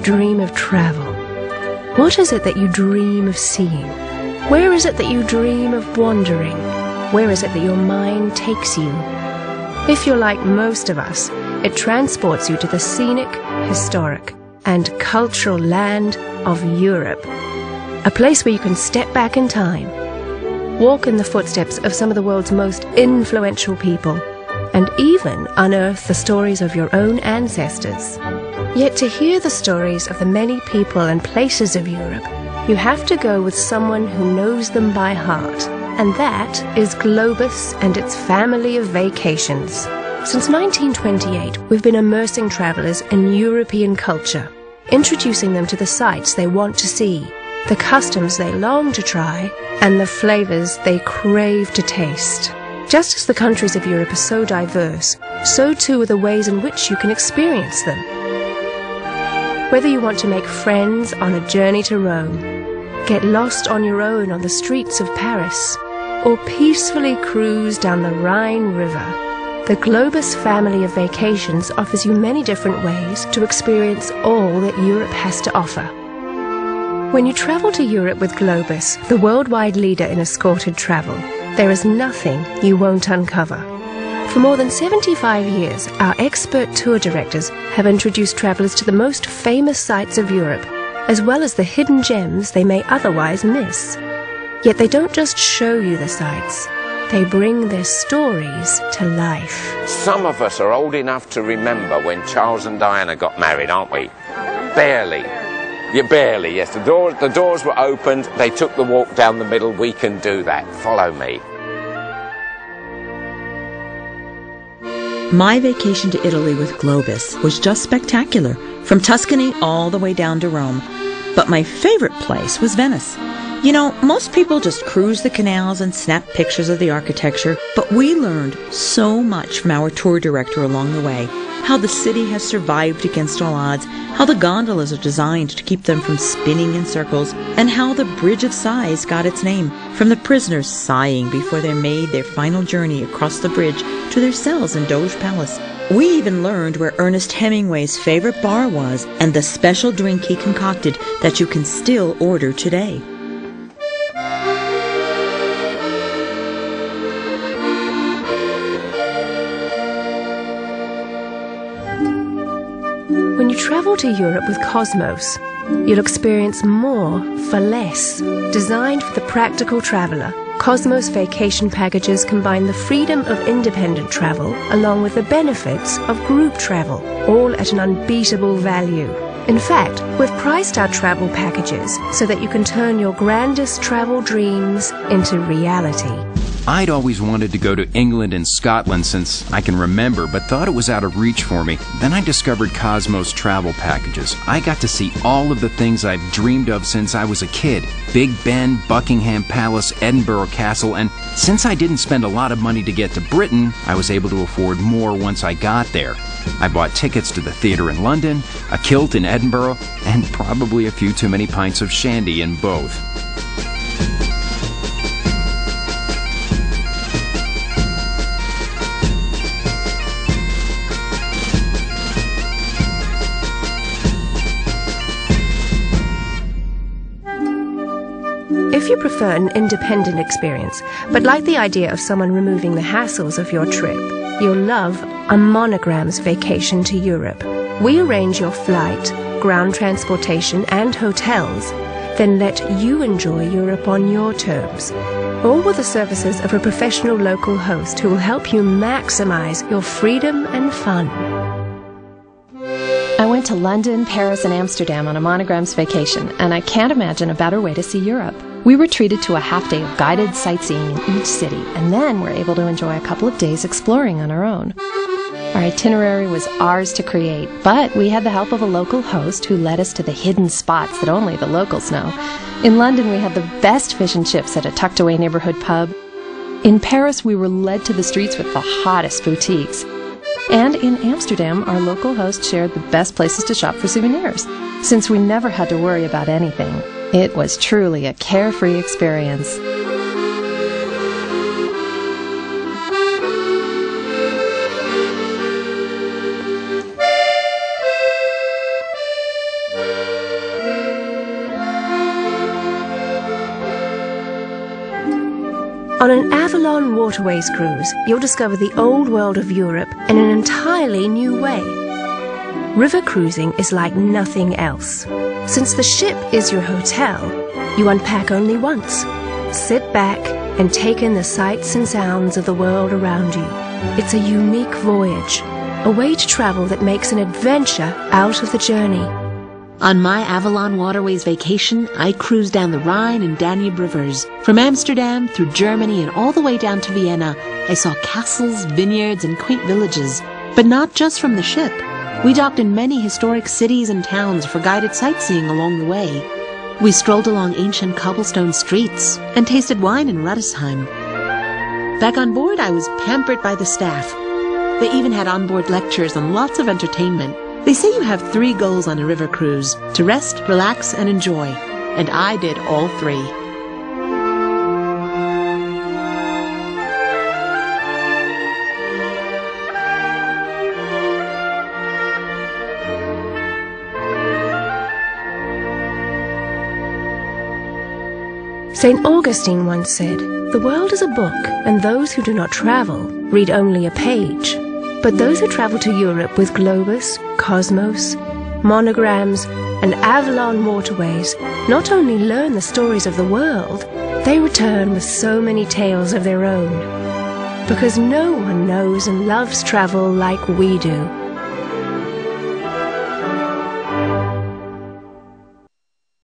dream of travel? What is it that you dream of seeing? Where is it that you dream of wandering? Where is it that your mind takes you? If you're like most of us, it transports you to the scenic, historic, and cultural land of Europe. A place where you can step back in time, walk in the footsteps of some of the world's most influential people, and even unearth the stories of your own ancestors. Yet to hear the stories of the many people and places of Europe, you have to go with someone who knows them by heart, and that is Globus and its family of vacations. Since 1928, we've been immersing travelers in European culture, introducing them to the sights they want to see, the customs they long to try, and the flavors they crave to taste. Just as the countries of Europe are so diverse, so too are the ways in which you can experience them. Whether you want to make friends on a journey to Rome, get lost on your own on the streets of Paris, or peacefully cruise down the Rhine River, the Globus family of vacations offers you many different ways to experience all that Europe has to offer. When you travel to Europe with Globus, the worldwide leader in escorted travel, there is nothing you won't uncover. For more than 75 years, our expert tour directors have introduced travelers to the most famous sites of Europe, as well as the hidden gems they may otherwise miss. Yet they don't just show you the sights, they bring their stories to life. Some of us are old enough to remember when Charles and Diana got married, aren't we? Barely. Yeah, barely, yes. The doors were opened, they took the walk down the middle. We can do that. Follow me. My vacation to Italy with Globus was just spectacular, from Tuscany all the way down to Rome. But my favorite place was Venice. You know, most people just cruise the canals and snap pictures of the architecture, but we learned so much from our tour director along the way. How the city has survived against all odds, how the gondolas are designed to keep them from spinning in circles, and how the Bridge of Sighs got its name from the prisoners sighing before they made their final journey across the bridge to their cells in Doge Palace. We even learned where Ernest Hemingway's favorite bar was and the special drink he concocted that you can still order today. When you travel to Europe with Cosmos, you'll experience more for less. Designed for the practical traveler, Cosmos vacation packages combine the freedom of independent travel along with the benefits of group travel, all at an unbeatable value. In fact, we've priced our travel packages so that you can turn your grandest travel dreams into reality. I'd always wanted to go to England and Scotland since I can remember, but thought it was out of reach for me. Then I discovered Cosmos travel packages. I got to see all of the things I've dreamed of since I was a kid. Big Ben, Buckingham Palace, Edinburgh Castle, and since I didn't spend a lot of money to get to Britain, I was able to afford more once I got there. I bought tickets to the theatre in London, a kilt in Edinburgh, and probably a few too many pints of shandy in both. If you prefer an independent experience, but like the idea of someone removing the hassles of your trip, you'll love a Monogram's vacation to Europe. We arrange your flight, ground transportation, and hotels, then let you enjoy Europe on your terms, all with the services of a professional local host who will help you maximize your freedom and fun. I went to London, Paris, and Amsterdam on a Monogram's vacation, and I can't imagine a better way to see Europe. We were treated to a half day of guided sightseeing in each city, and then were able to enjoy a couple of days exploring on our own. Our itinerary was ours to create, but we had the help of a local host who led us to the hidden spots that only the locals know. In London, we had the best fish and chips at a tucked-away neighborhood pub. In Paris, we were led to the streets with the hottest boutiques. And in Amsterdam, our local host shared the best places to shop for souvenirs. Since we never had to worry about anything, it was truly a carefree experience. On an Avalon Waterways cruise, you'll discover the old world of Europe in an entirely new way. River cruising is like nothing else. Since the ship is your hotel, you unpack only once. Sit back and take in the sights and sounds of the world around you. It's a unique voyage, a way to travel that makes an adventure out of the journey. On my Avalon Waterways vacation, I cruised down the Rhine and Danube rivers. From Amsterdam through Germany and all the way down to Vienna, I saw castles, vineyards, and quaint villages. But not just from the ship. We docked in many historic cities and towns for guided sightseeing along the way. We strolled along ancient cobblestone streets and tasted wine in Rudesheim. Back on board, I was pampered by the staff. They even had onboard lectures and lots of entertainment. They say you have 3 goals on a river cruise: to rest, relax, and enjoy. And I did all 3. St. Augustine once said, "The world is a book, and those who do not travel read only a page. But those who travel to Europe with Globus, Cosmos, monograms, and Avalon Waterways not only learn the stories of the world, they return with so many tales of their own. Because no one knows and loves travel like we do.